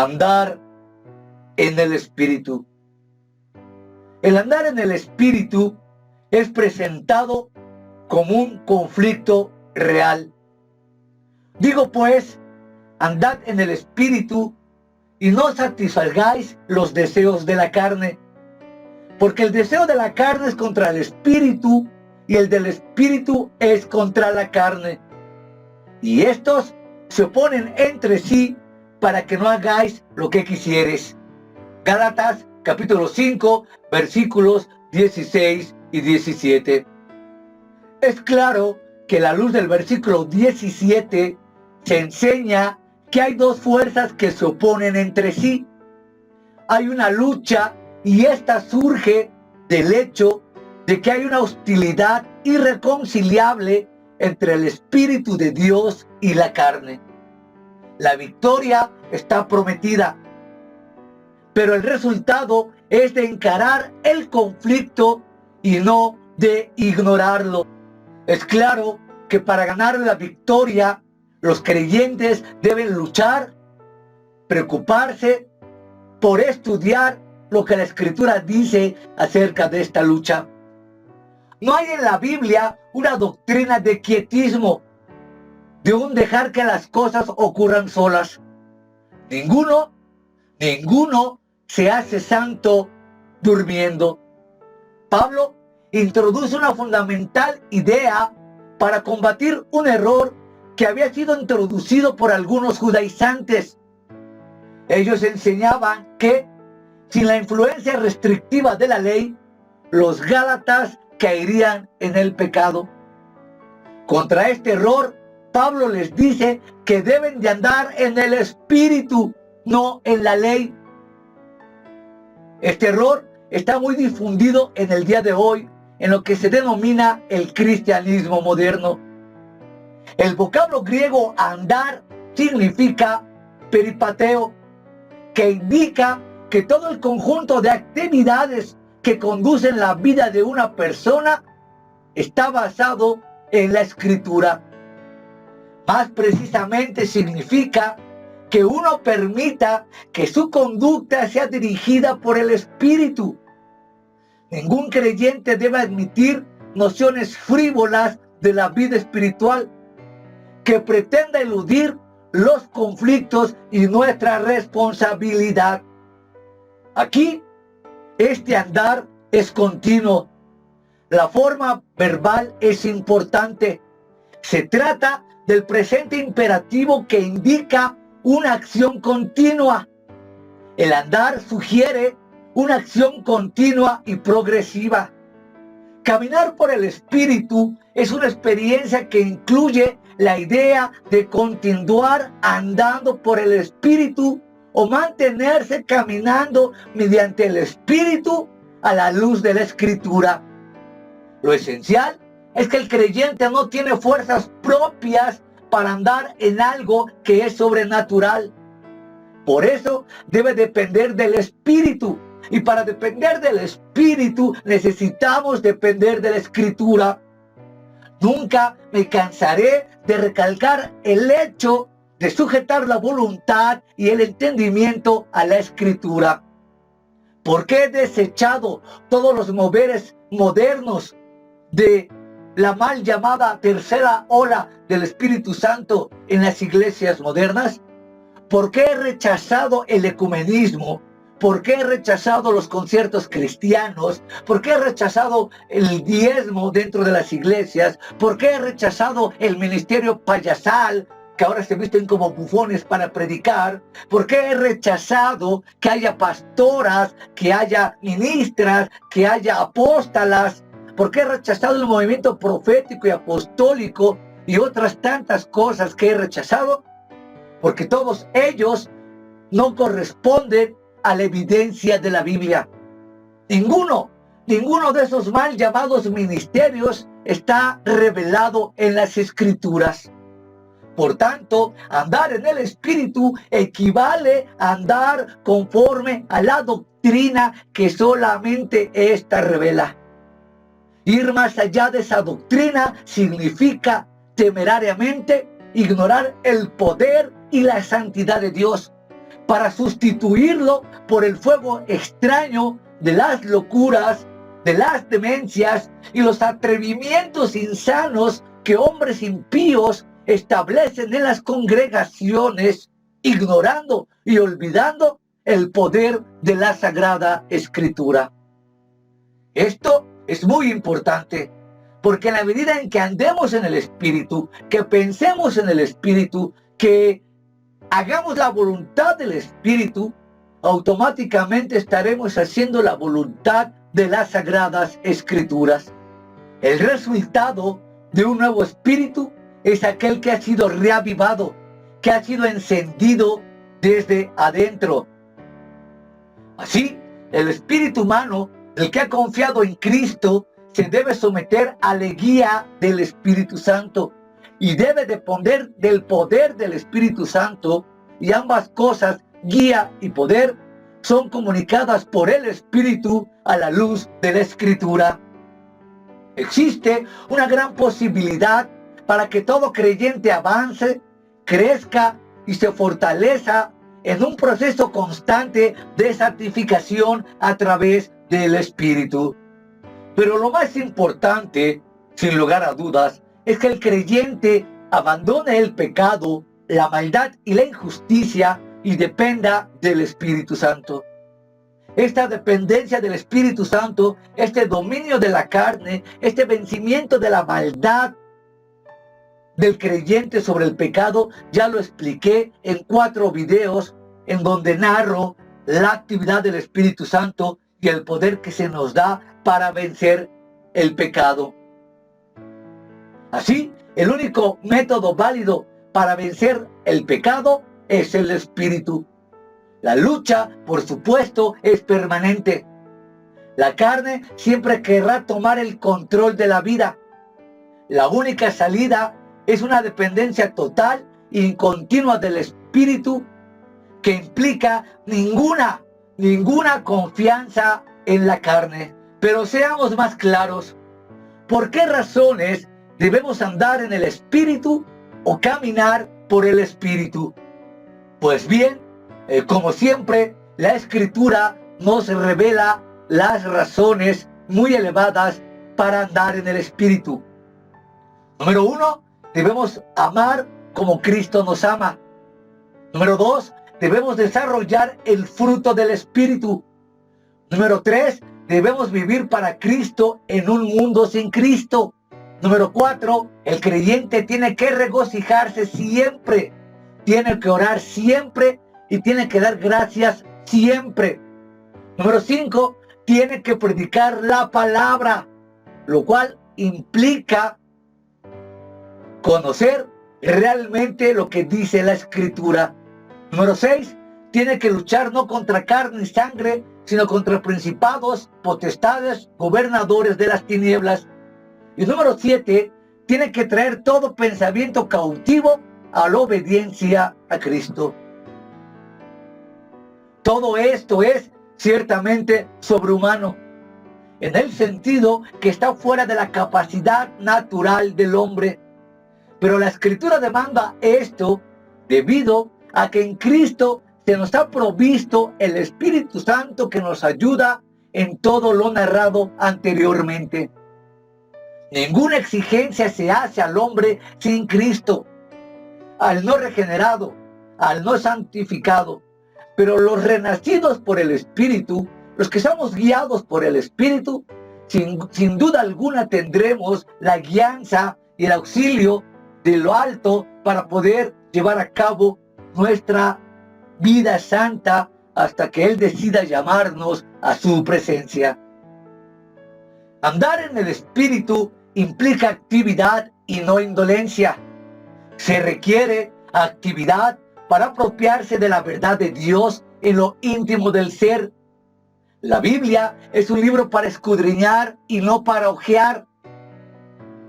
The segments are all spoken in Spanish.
andar en el Espíritu. El andar en el Espíritu es presentado como un conflicto real. Digo pues, andad en el Espíritu y no satisfagáis los deseos de la carne, porque el deseo de la carne es contra el Espíritu y el del Espíritu es contra la carne. Y estos se oponen entre sí para que no hagáis lo que quisieres. Gálatas capítulo 5, versículos 16 y 17. Es claro que a la luz del versículo 17 se enseña que hay dos fuerzas que se oponen entre sí. Hay una lucha y esta surge del hecho de que hay una hostilidad irreconciliable entre el Espíritu de Dios y la carne. La victoria está prometida, pero el resultado es de encarar el conflicto y no de ignorarlo. Es claro que para ganar la victoria, los creyentes deben luchar, preocuparse por estudiar lo que la Escritura dice acerca de esta lucha. No hay en la Biblia una doctrina de quietismo, de un dejar que las cosas ocurran solas. Ninguno se hace santo durmiendo. Pablo introduce una fundamental idea para combatir un error que había sido introducido por algunos judaizantes. Ellos enseñaban que, sin la influencia restrictiva de la ley, los gálatas caerían en el pecado. Contra este error, Pablo les dice que deben de andar en el Espíritu, no en la ley. Este error está muy difundido en el día de hoy en lo que se denomina el cristianismo moderno. El vocablo griego andar significa peripateo, que indica que todo el conjunto de actividades que conducen la vida de una persona está basado en la Escritura. Más precisamente significa que uno permita que su conducta sea dirigida por el Espíritu. Ningún creyente debe admitir nociones frívolas de la vida espiritual que pretenda eludir los conflictos y nuestra responsabilidad. Aquí, este andar es continuo. La forma verbal es importante. Se trata del presente imperativo que indica una acción continua. El andar sugiere una acción continua y progresiva. Caminar por el Espíritu es una experiencia que incluye la idea de continuar andando por el Espíritu o mantenerse caminando mediante el Espíritu a la luz de la Escritura. Lo esencial es que el creyente no tiene fuerzas propias para andar en algo que es sobrenatural. Por eso debe depender del Espíritu. Y para depender del Espíritu necesitamos depender de la Escritura. Nunca me cansaré de recalcar el hecho de sujetar la voluntad y el entendimiento a la Escritura. Porque he desechado todos los moveres modernos de la mal llamada tercera ola del Espíritu Santo en las iglesias modernas? ¿Por qué he rechazado el ecumenismo? ¿Por qué he rechazado los conciertos cristianos? ¿Por qué he rechazado el diezmo dentro de las iglesias? ¿Por qué he rechazado el ministerio payasal, que ahora se visten como bufones para predicar? ¿Por qué he rechazado que haya pastoras, que haya ministras, que haya apóstolas? ¿Por qué he rechazado el movimiento profético y apostólico y otras tantas cosas que he rechazado? Porque todos ellos no corresponden a la evidencia de la Biblia. Ninguno de esos mal llamados ministerios está revelado en las Escrituras. Por tanto, andar en el Espíritu equivale a andar conforme a la doctrina que solamente ésta revela. Ir más allá de esa doctrina significa temerariamente ignorar el poder y la santidad de Dios, para sustituirlo por el fuego extraño de las locuras, de las demencias y los atrevimientos insanos que hombres impíos establecen en las congregaciones, ignorando y olvidando el poder de la Sagrada Escritura. Esto es muy importante, porque en la medida en que andemos en el Espíritu, que pensemos en el Espíritu, que hagamos la voluntad del Espíritu, automáticamente estaremos haciendo la voluntad de las Sagradas Escrituras. El resultado de un nuevo espíritu es aquel que ha sido reavivado, que ha sido encendido desde adentro. Así, el espíritu humano, el que ha confiado en Cristo, se debe someter a la guía del Espíritu Santo y debe depender del poder del Espíritu Santo, y ambas cosas, guía y poder, son comunicadas por el Espíritu a la luz de la Escritura. Existe una gran posibilidad para que todo creyente avance, crezca y se fortalezca en un proceso constante de santificación a través del Espíritu. Pero lo más importante, sin lugar a dudas, es que el creyente abandone el pecado, la maldad y la injusticia y dependa del Espíritu Santo. Esta dependencia del Espíritu Santo, este dominio de la carne, este vencimiento de la maldad del creyente sobre el pecado, ya lo expliqué en 4 videos en donde narro la actividad del Espíritu Santo y el poder que se nos da para vencer el pecado. Así, el único método válido para vencer el pecado es el Espíritu. La lucha, por supuesto, es permanente. La carne siempre querrá tomar el control de la vida. La única salida es una dependencia total y continua del Espíritu, que implica ninguna confianza en la carne. Pero seamos más claros. ¿Por qué razones debemos andar en el Espíritu o caminar por el Espíritu? Pues bien, como siempre, la Escritura nos revela las razones muy elevadas para andar en el Espíritu. Número 1, debemos amar como Cristo nos ama. Número 2, debemos desarrollar el fruto del Espíritu. Número 3, debemos vivir para Cristo en un mundo sin Cristo. Número 4, el creyente tiene que regocijarse siempre, tiene que orar siempre y tiene que dar gracias siempre. Número 5, tiene que predicar la palabra, lo cual implica conocer realmente lo que dice la Escritura. Número 6, tiene que luchar no contra carne y sangre, sino contra principados, potestades, gobernadores de las tinieblas. Y número 7, tiene que traer todo pensamiento cautivo a la obediencia a Cristo. Todo esto es ciertamente sobrehumano, en el sentido que está fuera de la capacidad natural del hombre. Pero la Escritura demanda esto debido a que en Cristo se nos ha provisto el Espíritu Santo que nos ayuda en todo lo narrado anteriormente. Ninguna exigencia se hace al hombre sin Cristo, al no regenerado, al no santificado. Pero los renacidos por el Espíritu, los que somos guiados por el Espíritu, sin duda alguna tendremos la guianza y el auxilio de lo alto para poder llevar a cabo nuestra vida santa hasta que Él decida llamarnos a su presencia. Andar en el Espíritu implica actividad y no indolencia. Se requiere actividad para apropiarse de la verdad de Dios en lo íntimo del ser. La Biblia es un libro para escudriñar y no para hojear.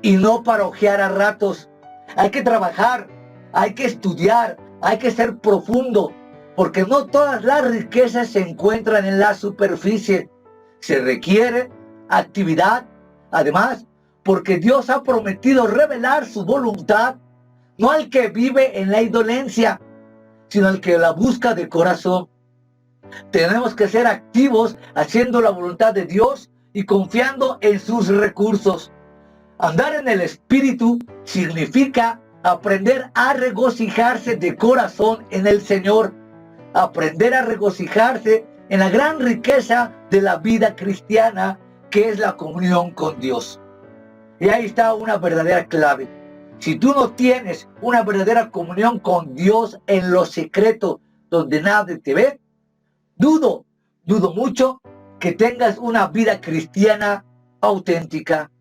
Y no para hojear a ratos. Hay que trabajar, hay que estudiar, hay que ser profundo, porque no todas las riquezas se encuentran en la superficie. Se requiere actividad, además, porque Dios ha prometido revelar su voluntad, no al que vive en la indolencia, sino al que la busca de corazón. Tenemos que ser activos haciendo la voluntad de Dios y confiando en sus recursos. Andar en el Espíritu significa aprender a regocijarse de corazón en el Señor. Aprender a regocijarse en la gran riqueza de la vida cristiana, que es la comunión con Dios. Y ahí está una verdadera clave. Si tú no tienes una verdadera comunión con Dios en lo secreto, donde nadie te ve, dudo mucho que tengas una vida cristiana auténtica.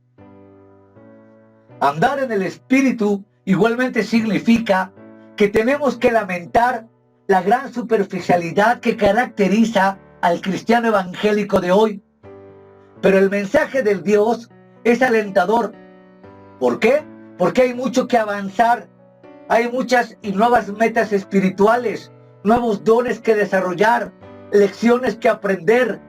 Andar en el Espíritu igualmente significa que tenemos que lamentar la gran superficialidad que caracteriza al cristiano evangélico de hoy. Pero el mensaje del Dios es alentador. ¿Por qué? Porque hay mucho que avanzar. Hay muchas y nuevas metas espirituales, nuevos dones que desarrollar, lecciones que aprender,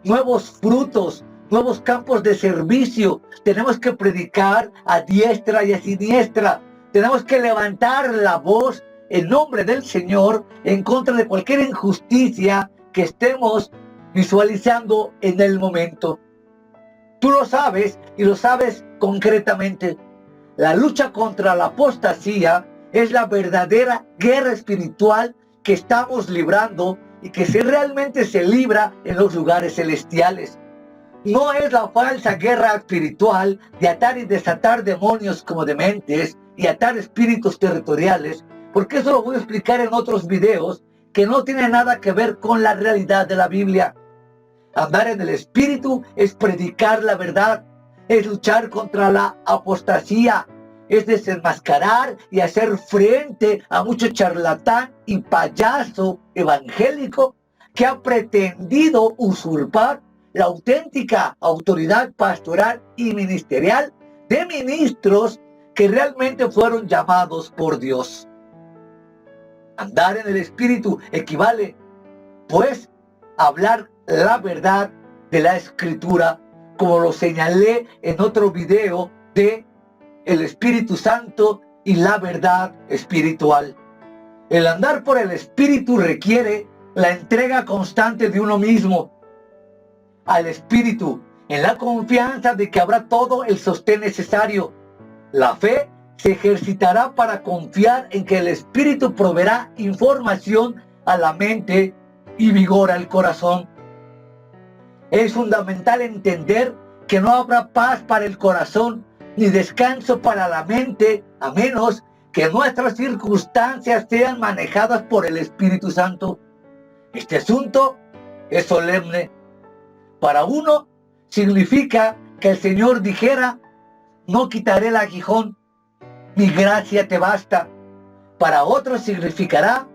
nuevos frutos, nuevos campos de servicio. Tenemos que predicar a diestra y a siniestra. Tenemos que levantar la voz en nombre del Señor en contra de cualquier injusticia que estemos visualizando en el momento. Tú lo sabes y lo sabes concretamente. La lucha contra la apostasía es la verdadera guerra espiritual que estamos librando y que realmente se libra en los lugares celestiales. No es la falsa guerra espiritual de atar y desatar demonios como dementes y atar espíritus territoriales, porque eso lo voy a explicar en otros videos que no tiene nada que ver con la realidad de la Biblia. Andar en el Espíritu es predicar la verdad, es luchar contra la apostasía, es desenmascarar y hacer frente a mucho charlatán y payaso evangélico que ha pretendido usurpar la auténtica autoridad pastoral y ministerial de ministros que realmente fueron llamados por Dios. Andar en el Espíritu equivale, pues, a hablar la verdad de la Escritura, como lo señalé en otro video de el Espíritu Santo y la verdad espiritual. El andar por el Espíritu requiere la entrega constante de uno mismo al Espíritu, en la confianza de que habrá todo el sostén necesario. La fe se ejercitará para confiar en que el Espíritu proveerá información a la mente y vigor al corazón. Es fundamental entender que no habrá paz para el corazón ni descanso para la mente, a menos que nuestras circunstancias sean manejadas por el Espíritu Santo. Este asunto es solemne. Para uno significa que el Señor dijera: no quitaré el aguijón, mi gracia te basta. Para otro significará: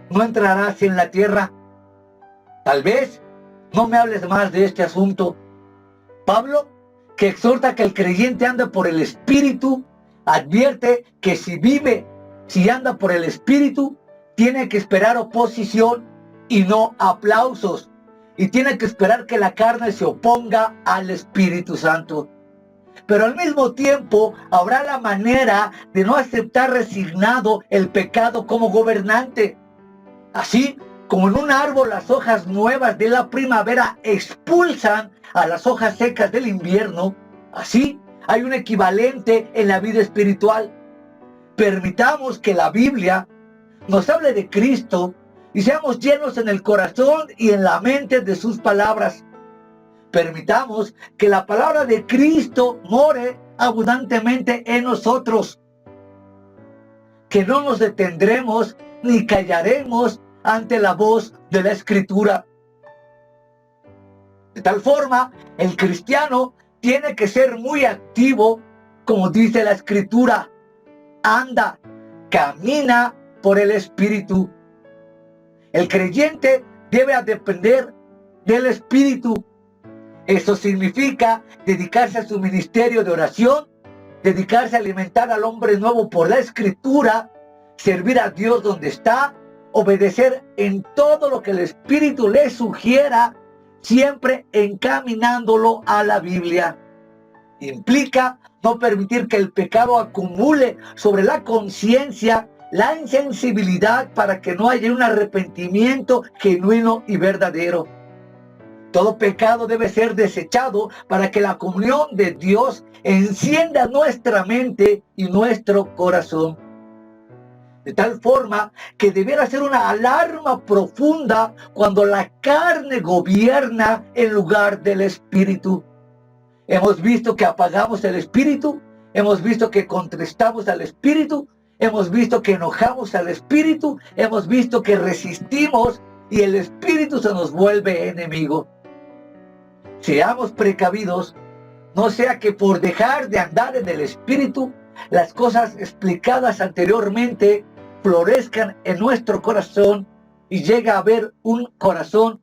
no entrarás en la tierra. Tal vez no me hables más de este asunto. Pablo, que exhorta que el creyente anda por el Espíritu, advierte que si anda por el Espíritu, tiene que esperar oposición y no aplausos. Y tiene que esperar que la carne se oponga al Espíritu Santo. Pero al mismo tiempo habrá la manera de no aceptar resignado el pecado como gobernante. Así como en un árbol las hojas nuevas de la primavera expulsan a las hojas secas del invierno, así hay un equivalente en la vida espiritual. Permitamos que la Biblia nos hable de Cristo y seamos llenos en el corazón y en la mente de sus palabras. Permitamos que la palabra de Cristo more abundantemente en nosotros. Que no nos detendremos ni callaremos ante la voz de la Escritura. De tal forma, el cristiano tiene que ser muy activo, como dice la Escritura. Anda, camina por el Espíritu. El creyente debe depender del Espíritu. Eso significa dedicarse a su ministerio de oración, dedicarse a alimentar al hombre nuevo por la Escritura, servir a Dios donde está, obedecer en todo lo que el Espíritu le sugiera, siempre encaminándolo a la Biblia. Implica no permitir que el pecado acumule sobre la conciencia la insensibilidad para que no haya un arrepentimiento genuino y verdadero. Todo pecado debe ser desechado para que la comunión de Dios encienda nuestra mente y nuestro corazón. De tal forma que debiera ser una alarma profunda cuando la carne gobierna en lugar del espíritu. Hemos visto que apagamos el espíritu, hemos visto que contristamos al espíritu, hemos visto que enojamos al espíritu, hemos visto que resistimos y el espíritu se nos vuelve enemigo. Seamos precavidos, no sea que por dejar de andar en el espíritu, las cosas explicadas anteriormente florezcan en nuestro corazón y llega a haber un corazón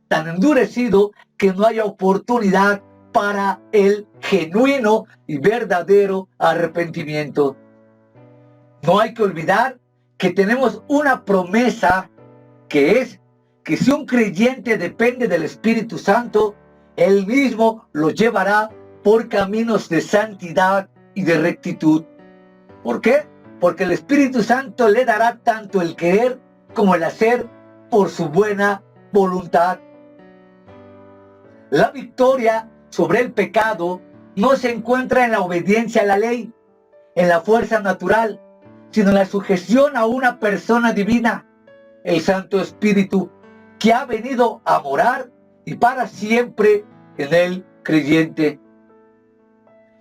tan endurecido que no haya oportunidad para el genuino y verdadero arrepentimiento. No hay que olvidar que tenemos una promesa, que es que si un creyente depende del Espíritu Santo, Él mismo lo llevará por caminos de santidad y de rectitud. ¿Por qué? Porque el Espíritu Santo le dará tanto el querer como el hacer por su buena voluntad. La victoria sobre el pecado no se encuentra en la obediencia a la ley, en la fuerza natural, sino en la sujeción a una persona divina, el Santo Espíritu, que ha venido a morar y para siempre en el creyente.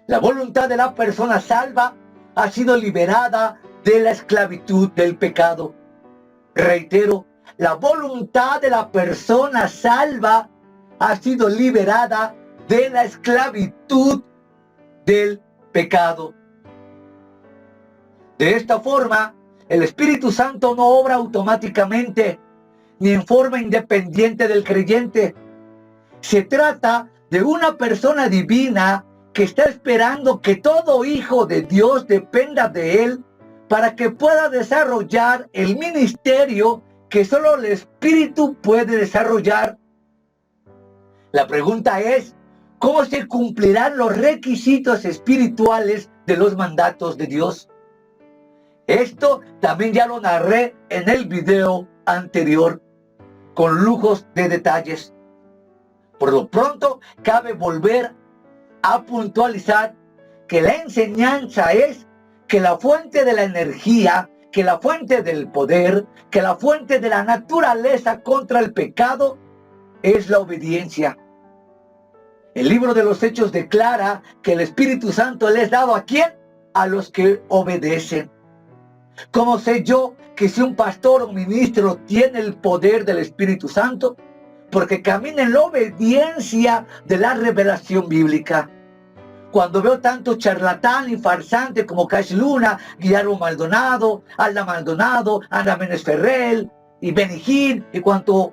La voluntad de la persona salva ha sido liberada de la esclavitud del pecado. Reitero, la voluntad de la persona salva ha sido liberada de la esclavitud del pecado. De esta forma, el Espíritu Santo no obra automáticamente ni en forma independiente del creyente. Se trata de una persona divina que está esperando que todo hijo de Dios dependa de él para que pueda desarrollar el ministerio que solo el Espíritu puede desarrollar. La pregunta es, ¿cómo se cumplirán los requisitos espirituales de los mandatos de Dios? Esto también ya lo narré en el video anterior, con lujos de detalles. Por lo pronto, cabe volver a puntualizar que la enseñanza es que la fuente de la energía, que la fuente del poder, que la fuente de la naturaleza contra el pecado es la obediencia. El libro de los Hechos declara que el Espíritu Santo le es dado ¿a quién? A los que obedecen. ¿Cómo sé yo que si un pastor o ministro tiene el poder del Espíritu Santo? Porque camina en la obediencia de la revelación bíblica. Cuando veo tanto charlatán y farsante como Cash Luna, Guillermo Maldonado, Alda Maldonado, Ana Menes Ferrell y Benny Hinn y cuanto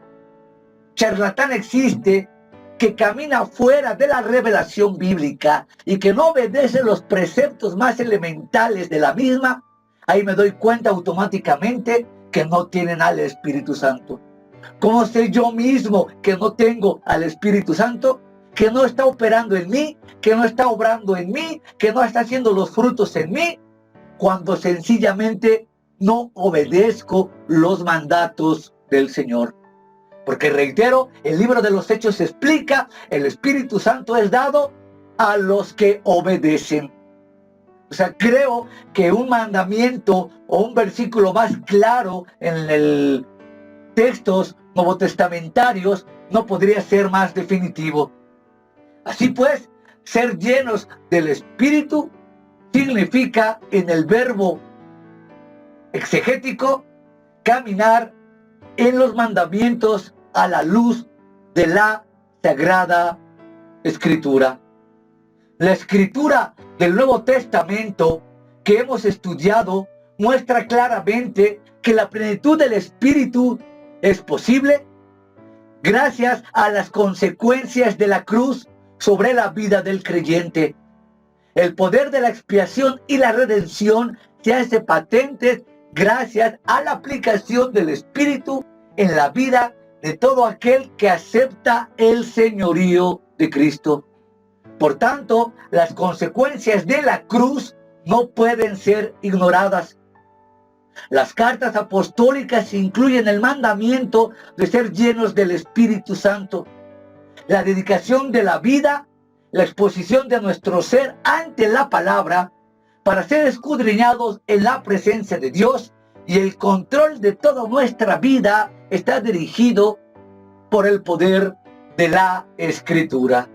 charlatán existe que camina fuera de la revelación bíblica y que no obedece los preceptos más elementales de la misma, ahí me doy cuenta automáticamente que no tienen al Espíritu Santo. ¿Cómo sé yo mismo que no tengo al Espíritu Santo? Que no está operando en mí, que no está obrando en mí, que no está haciendo los frutos en mí, cuando sencillamente no obedezco los mandatos del Señor. Porque reitero, el libro de los Hechos explica, el Espíritu Santo es dado a los que obedecen. O sea, creo que un mandamiento o un versículo más claro en el textos novotestamentarios no podría ser más definitivo. Así pues, ser llenos del Espíritu significa, en el verbo exegético, caminar en los mandamientos a la luz de la Sagrada Escritura. La Escritura del Nuevo Testamento que hemos estudiado muestra claramente que la plenitud del Espíritu es posible gracias a las consecuencias de la cruz sobre la vida del creyente. El poder de la expiación y la redención se hace patente gracias a la aplicación del Espíritu en la vida de todo aquel que acepta el señorío de Cristo. Por tanto, las consecuencias de la cruz no pueden ser ignoradas. Las cartas apostólicas incluyen el mandamiento de ser llenos del Espíritu Santo, la dedicación de la vida, la exposición de nuestro ser ante la palabra para ser escudriñados en la presencia de Dios, y el control de toda nuestra vida está dirigido por el poder de la Escritura.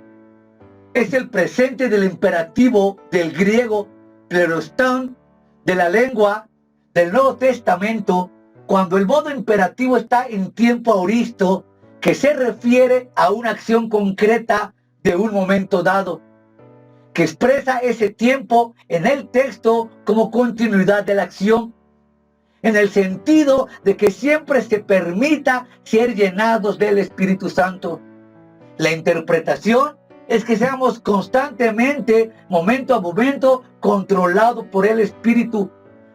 Es el presente del imperativo del griego pleroston de la lengua del Nuevo Testamento, cuando el modo imperativo está en tiempo aoristo, que se refiere a una acción concreta de un momento dado, que expresa ese tiempo en el texto como continuidad de la acción, en el sentido de que siempre se permita ser llenados del Espíritu Santo. La interpretación es que seamos constantemente, momento a momento, controlados por el Espíritu.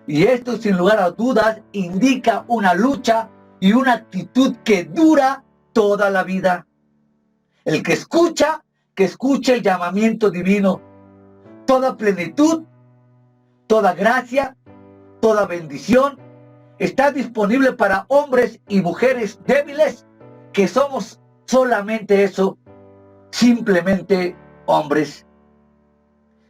Y esto, sin lugar a dudas, indica una lucha y una actitud que dura toda la vida. El que escuche el llamamiento divino. Toda plenitud, toda gracia, toda bendición está disponible para hombres y mujeres débiles, que somos solamente eso, simplemente hombres.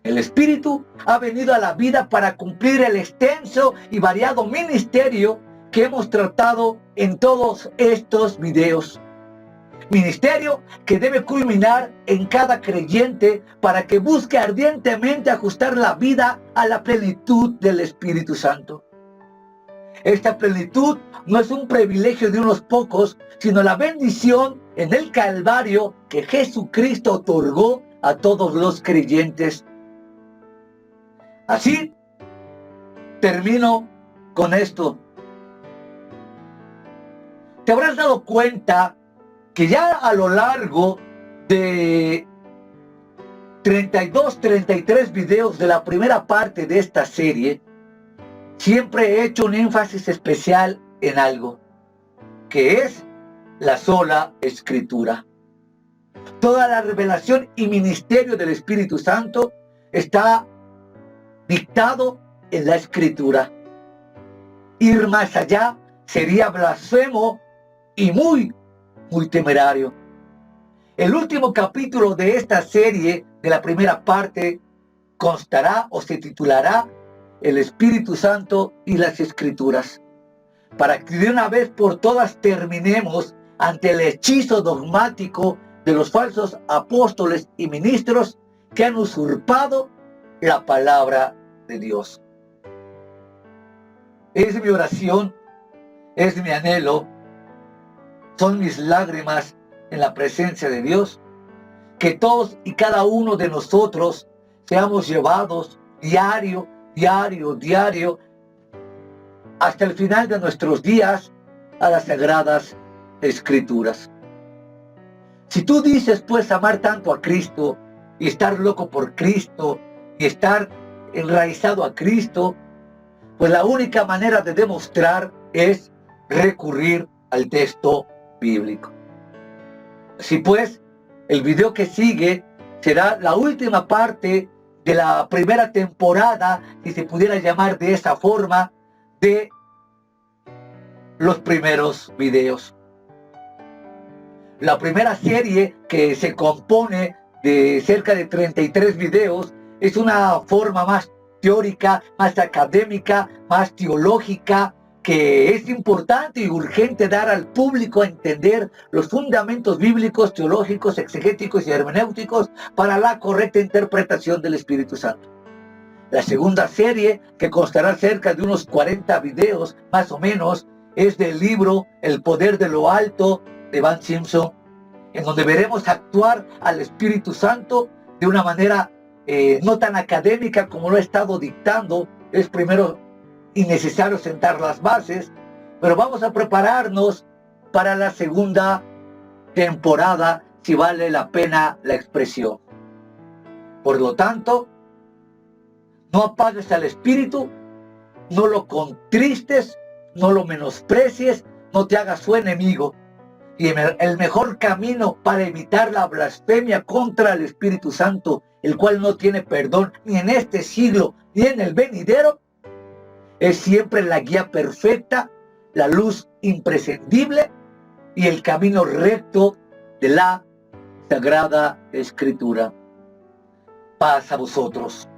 El Espíritu ha venido a la vida para cumplir el extenso y variado ministerio que hemos tratado en todos estos videos. Ministerio que debe culminar en cada creyente para que busque ardientemente ajustar la vida a la plenitud del Espíritu Santo. Esta plenitud no es un privilegio de unos pocos, sino la bendición en el Calvario que Jesucristo otorgó a todos los creyentes. Así, termino con esto. Te habrás dado cuenta que ya a lo largo de 33 videos de la primera parte de esta serie, siempre he hecho un énfasis especial en algo, que es la sola Escritura. Toda la revelación y ministerio del Espíritu Santo está dictado en la Escritura. Ir más allá sería blasfemo y muy temerario. El último capítulo de esta serie, de la primera parte, constará o se titulará El Espíritu Santo y las Escrituras, para que de una vez por todas terminemos ante el hechizo dogmático de los falsos apóstoles y ministros que han usurpado la palabra de Dios. Es mi oración, es mi anhelo, son mis lágrimas en la presencia de Dios, que todos y cada uno de nosotros seamos llevados diario, hasta el final de nuestros días a las Sagradas Escrituras. Si tú dices, pues, amar tanto a Cristo y estar loco por Cristo y estar enraizado a Cristo, pues la única manera de demostrar es recurrir al texto bíblico. Así pues, el video que sigue será la última parte de la primera temporada, si se pudiera llamar de esa forma, de los primeros videos. La primera serie, que se compone de cerca de 33 videos, es una forma más teórica, más académica, más teológica, que es importante y urgente dar al público a entender los fundamentos bíblicos, teológicos, exegéticos y hermenéuticos para la correcta interpretación del Espíritu Santo. La segunda serie, que constará cerca de unos 40 videos más o menos, es del libro El Poder de lo Alto de Van Simpson, en donde veremos actuar al Espíritu Santo de una manera no tan académica como lo he estado dictando. Es primero innecesario sentar las bases, pero vamos a prepararnos para la segunda temporada, si vale la pena la expresión. Por lo tanto, no apagues al Espíritu, no lo contristes, no lo menosprecies, no te hagas su enemigo. Y el mejor camino para evitar la blasfemia contra el Espíritu Santo, el cual no tiene perdón ni en este siglo ni en el venidero, Es siempre la guía perfecta, la luz imprescindible y el camino recto de la Sagrada Escritura. Paz a vosotros.